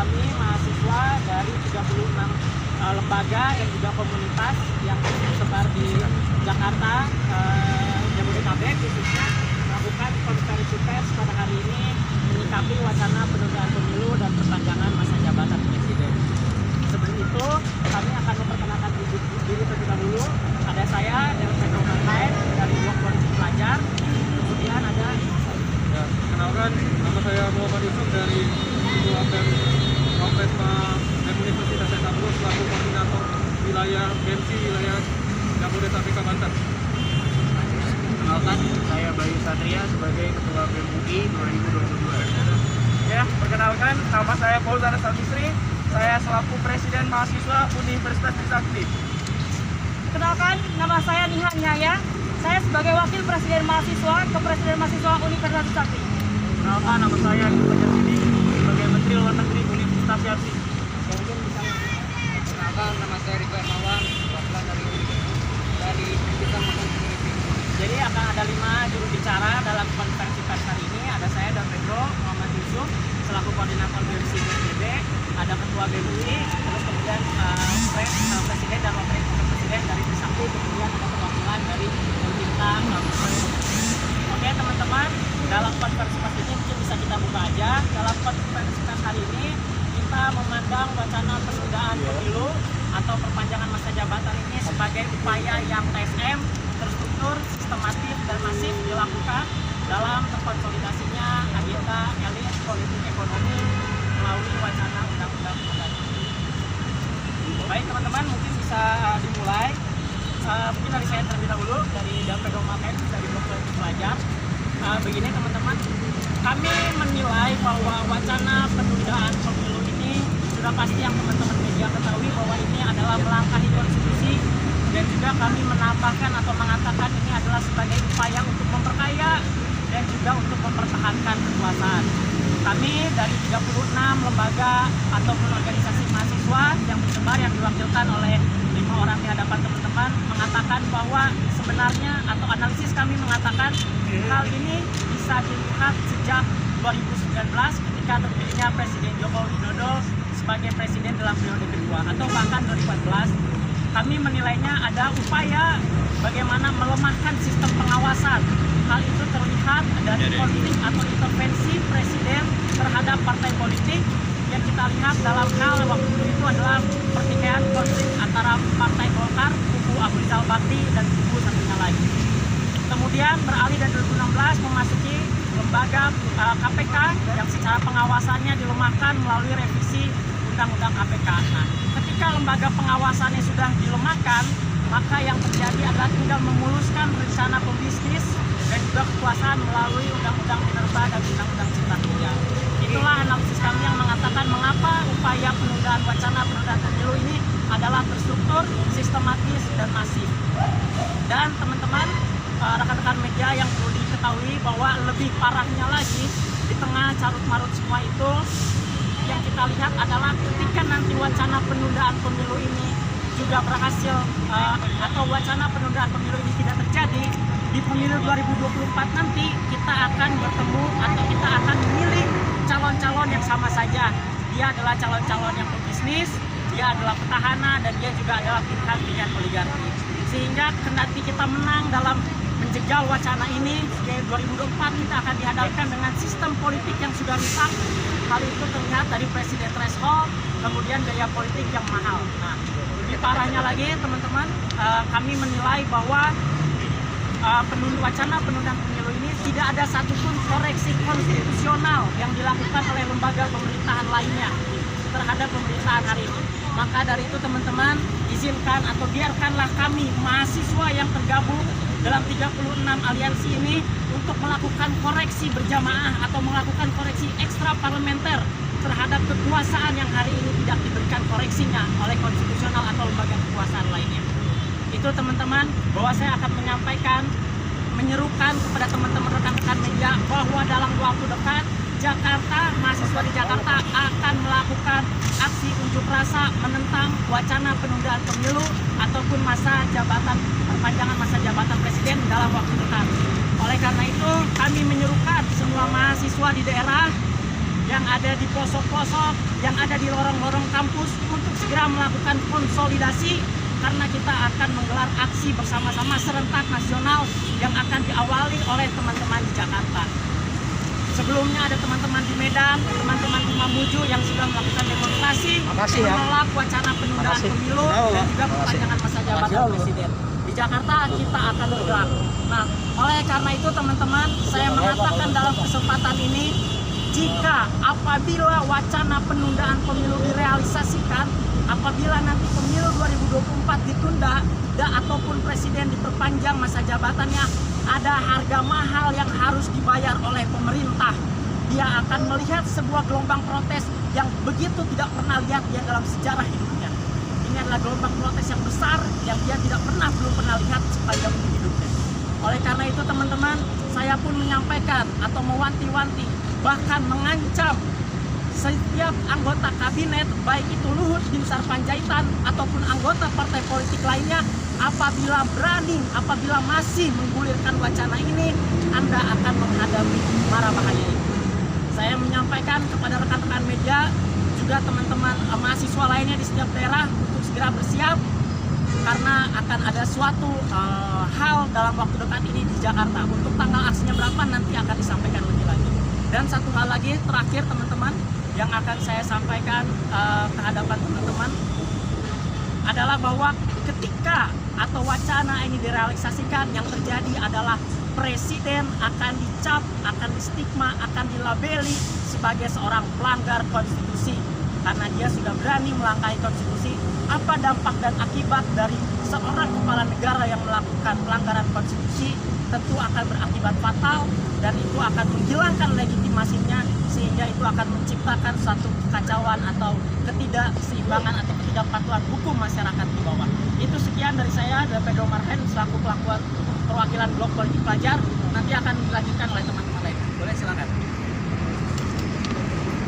kami mahasiswa dari 36 lembaga dan juga komunitas yang tersebar di Jakarta, Jabodetabek khususnya, melakukan konferensi pers pada hari ini menyikapi wacana penundaan pemilu dan perpanjangan masa jabatan presiden. Sebelum itu, kami akan memperkenalkan diri terlebih dahulu. Ada saya, Delvendo Mantain dari Blok Politik Pelajar. Kemudian ada kenalkan, nama saya Muhammad Yusuf dari Ketua BEM Profesma BEM Universitas Saifullah selaku koordinator wilayah BEMSI wilayah Jabodetabek Banten. Kenalkan, saya Bayu Satria sebagai Ketua BEM UI 2022. Ya, perkenalkan, nama saya Fauzan Salisri. Saya selaku Presiden Mahasiswa Universitas Trisakti. Kenalkan, nama saya Nihan Nyaya. Saya sebagai Wakil Presiden Mahasiswa Kepresiden Mahasiswa Universitas Trisakti. Kenalkan, nama saya Gibran Sidi sebagai Menteri Luar Negeri Universitas Yarsi. Kenalkan, nama saya Riko Hermawan, wakilan dari Bidang Makan Community. Jadi akan ada 5 juru bicara dalam konferensi pers hari ini. Ada saya dan Pedro Muhammad Yusuf selaku koordinator BEMSI BSDB, ada Ketua BEM UI, terus kemudian Presiden dan Wakil Presiden dari Trisakti, kemudian ada perwakilan dari pemerintah. Oke teman-teman, dalam konferensi pers ini mungkin bisa kita buka aja. Dalam konferensi pers hari ini kita memandang wacana penundaan pemilu atau perpanjangan masa jabatan ini sebagai upaya yang TSM, terstruktur, sistematis dan masif dilakukan dalam terkonsolidasinya agenda elit politik ekonomi melalui wacana undang-undang pengganti. Baik teman-teman, mungkin bisa dimulai. Mungkin dari saya terlebih dahulu dari Delvendo Mantain dari Blok Politik Pelajar. Begini teman-teman, kami menilai bahwa wacana penundaan pemilu ini sudah pasti yang teman-teman media ketahui bahwa ini adalah melangkahi konstitusi, dan juga kami menambahkan atau mengatakan ini adalah sebagai upaya untuk memperkaya dan juga untuk mempertahankan kekuasaan. Kami dari 36 lembaga ataupun organisasi mahasiswa yang tersebar yang diwakilkan oleh 5 orang di hadapan teman-teman mengatakan bahwa sebenarnya atau analisis kami mengatakan hal ini bisa dilihat sejak 2019 ketika terpilihnya Presiden Joko Widodo sebagai presiden dalam periode kedua atau bahkan 2014. Kami menilainya ada upaya bagaimana melemahkan sistem pengawasan. Hal itu terlihat dari konflik atau intervensi presiden terhadap partai politik yang kita lihat dalam hal waktu itu adalah pertikaian konflik antara Partai Golkar, kubu Abu Rizal Bakri dan kubu satunya lagi. Kemudian beralih dari 2016 memasuki lembaga KPK yang secara pengawasannya dilemahkan melalui revisi Undang-Undang KPK. Nah, ketika lembaga pengawasannya sudah dilemahkan, maka yang terjadi adalah tinggal memuluskan rencana pembisnis dan juga kekuasaan melalui Undang-Undang Minerba dan Undang-Undang Cipta Kerja. Itulah analisis kami yang mengatakan mengapa upaya penundaan wacana penundaan pemilu ini adalah terstruktur, sistematis, dan masif. Dan teman-teman, rekan-rekan media yang perlu diketahui bahwa lebih parahnya lagi di tengah carut-marut semua itu, yang kita lihat adalah ketika nanti wacana penundaan pemilu ini juga berhasil atau wacana penundaan pemilu ini tidak terjadi, di pemilu 2024 nanti kita akan bertemu atau kita akan memilih calon-calon yang sama saja. Dia adalah calon-calon yang pebisnis, dia adalah petahana, dan dia juga adalah pilihan-pilihan oligarki. Sehingga nanti kita menang dalam menjegal wacana ini, di 2024 kita akan dihadapkan dengan sistem politik yang sudah rusak. Hal itu terlihat dari presiden threshold, kemudian biaya politik yang mahal. Nah, lebih parahnya lagi teman-teman, kami menilai bahwa wacana penundaan pemilu ini tidak ada satupun koreksi konstitusional yang dilakukan oleh lembaga pemerintahan lainnya terhadap pemerintahan hari ini. Maka dari itu teman-teman, izinkan atau biarkanlah kami mahasiswa yang tergabung dalam 36 aliansi ini untuk melakukan koreksi berjamaah atau melakukan koreksi ekstra parlementer terhadap kekuasaan yang hari ini tidak diberikan koreksinya oleh konstitusional atau lembaga kekuasaan lainnya. Itu teman-teman, bahwa saya akan menyampaikan, menyerukan kepada teman-teman rekan-rekan media bahwa dalam waktu dekat Jakarta, mahasiswa di Jakarta akan melakukan aksi unjuk rasa menentang wacana penundaan pemilu ataupun perpanjangan masa jabatan presiden dalam waktu dekat. Oleh karena itu, kami menyerukan semua mahasiswa di daerah yang ada di pelosok-pelosok, yang ada di lorong-lorong kampus untuk segera melakukan konsolidasi karena kita akan menggelar aksi bersama-sama serentak nasional yang akan diawali oleh teman-teman di Jakarta. Sebelumnya ada teman-teman di Medan, teman-teman di Mamuju yang sudah melakukan demonstrasi menolak wacana penundaan pemilu dan juga perpanjangan masa jabatan presiden. Di Jakarta kita akan bergerak. Nah, oleh karena itu teman-teman, saya mengatakan dalam kesempatan ini, jika apabila wacana penundaan pemilu direalisasikan, apabila nanti pemilu 2024 ditunda ataupun presiden diperpanjang masa jabatannya, ada harga mahal yang harus dibayar oleh pemerintah. Dia akan melihat sebuah gelombang protes yang begitu tidak pernah lihat dia dalam sejarah hidupnya. Ini adalah gelombang protes yang besar yang dia belum pernah lihat sepanjang hidupnya. Oleh karena itu teman-teman, saya pun menyampaikan atau mewanti-wanti, bahkan mengancam setiap anggota kabinet, baik itu Luhut Binsar Panjaitan ataupun anggota partai politik lainnya, apabila masih menggulirkan wacana ini, Anda akan menghadapi mara bahaya itu. Saya menyampaikan kepada rekan-rekan media, juga teman-teman mahasiswa lainnya di setiap daerah untuk segera bersiap, karena akan ada suatu hal dalam waktu dekat ini di Jakarta. Untuk tanggal aksinya berapa nanti akan disampaikan lebih lanjut. Dan satu hal lagi terakhir teman-teman, yang akan saya sampaikan ke hadapan teman-teman adalah bahwa ketika atau wacana ini direalisasikan, yang terjadi adalah presiden akan dicap, akan distigma, akan dilabeli sebagai seorang pelanggar konstitusi karena dia sudah berani melangkahi konstitusi. Apa dampak dan akibat dari seorang kepala negara yang melakukan pelanggaran konstitusi? Tentu akan berakibat fatal dan itu akan menghilangkan legitimasinya, sehingga itu akan menciptakan suatu kekacauan atau ketidakseimbangan atau ketidakpatuhan hukum masyarakat di bawah. Itu sekian dari saya, dari Pedro Marhen selaku perwakilan Blok Politik Pelajar. Nanti akan dilanjutkan oleh teman-teman lain. Boleh silakan.